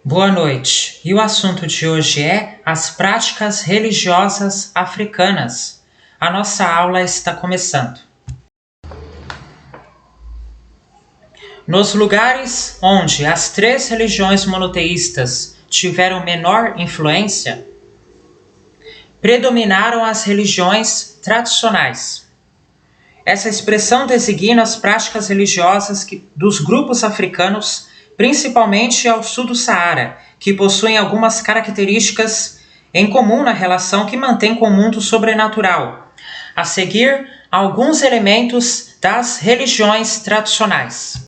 Boa noite. E o assunto de hoje é as práticas religiosas africanas. A nossa aula está começando. Nos lugares onde as três religiões monoteístas tiveram menor influência, predominaram as religiões tradicionais. Essa expressão designa as práticas religiosas dos grupos africanos, principalmente ao sul do Saara, que possuem algumas características em comum na relação que mantém com o mundo sobrenatural. A seguir, alguns elementos das religiões tradicionais.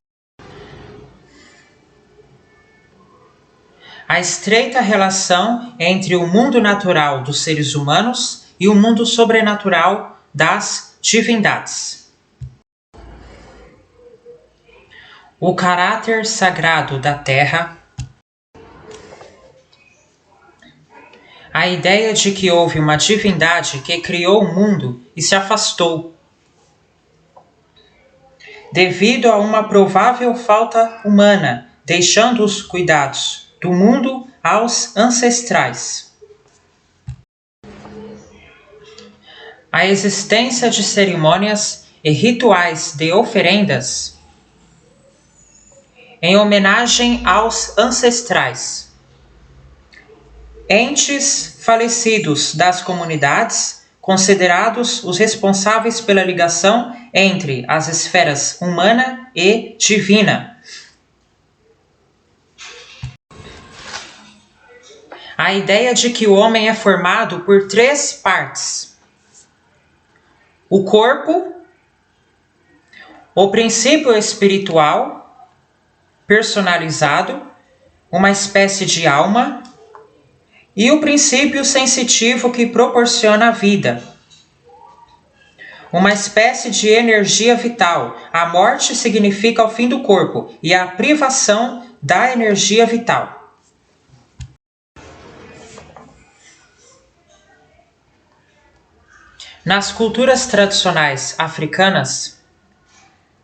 A estreita relação entre o mundo natural dos seres humanos e o mundo sobrenatural das divindades. O caráter sagrado da terra. A ideia de que houve uma divindade que criou o mundo e se afastou, devido a uma provável falta humana, deixando os cuidados do mundo aos ancestrais. A existência de cerimônias e rituais de oferendas em homenagem aos ancestrais, entes falecidos das comunidades, considerados os responsáveis pela ligação entre as esferas humana e divina. A ideia de que o homem é formado por três partes: o corpo, o princípio espiritual personalizado, uma espécie de alma, e o princípio sensitivo que proporciona a vida, uma espécie de energia vital. A morte significa o fim do corpo e a privação da energia vital. Nas culturas tradicionais africanas,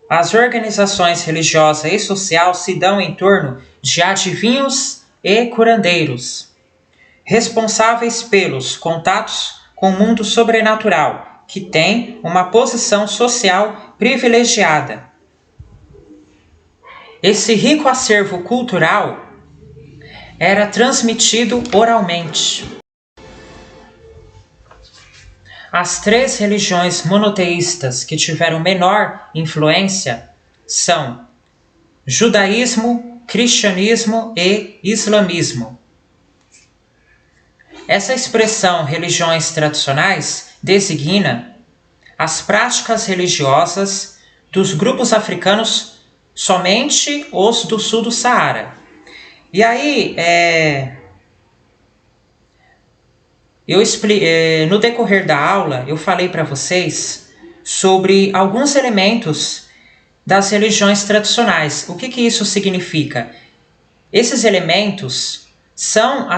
as organizações religiosa e social se dão em torno de adivinhos e curandeiros, responsáveis pelos contatos com o mundo sobrenatural, que tem uma posição social privilegiada. Esse rico acervo cultural era transmitido oralmente. As três religiões monoteístas que tiveram menor influência são judaísmo, cristianismo e islamismo. Essa expressão religiões tradicionais designa as práticas religiosas dos grupos africanos, somente os do sul do Saara. E aí, no decorrer da aula, eu falei para vocês sobre alguns elementos das religiões tradicionais. O que isso significa? Esses elementos são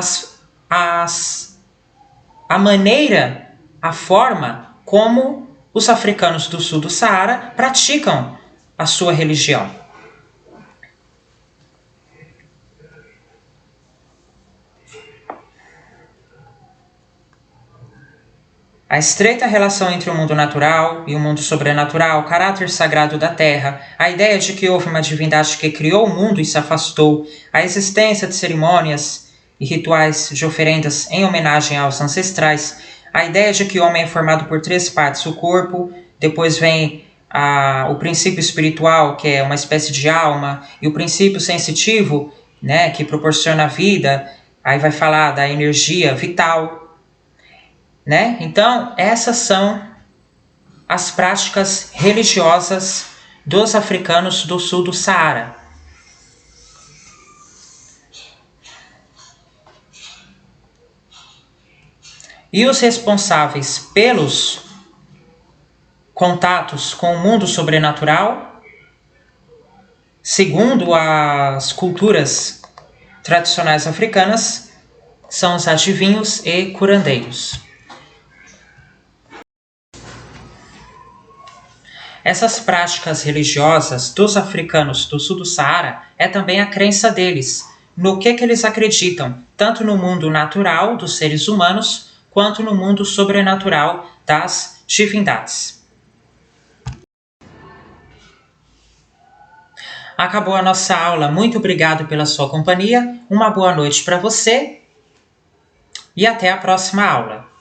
a maneira, a forma como os africanos do sul do Saara praticam a sua religião. A estreita relação entre o mundo natural e o mundo sobrenatural, o caráter sagrado da terra, a ideia de que houve uma divindade que criou o mundo e se afastou, a existência de cerimônias e rituais de oferendas em homenagem aos ancestrais, a ideia de que o homem é formado por três partes: o corpo, depois vem o princípio espiritual, que é uma espécie de alma, e o princípio sensitivo, né, que proporciona a vida, aí vai falar da energia vital. Né? Então, essas são as práticas religiosas dos africanos do sul do Saara. E os responsáveis pelos contatos com o mundo sobrenatural, segundo as culturas tradicionais africanas, são os adivinhos e curandeiros. Essas práticas religiosas dos africanos do sul do Saara é também a crença deles, no que eles acreditam, tanto no mundo natural dos seres humanos, quanto no mundo sobrenatural das divindades. Acabou a nossa aula, muito obrigado pela sua companhia, uma boa noite para você e até a próxima aula.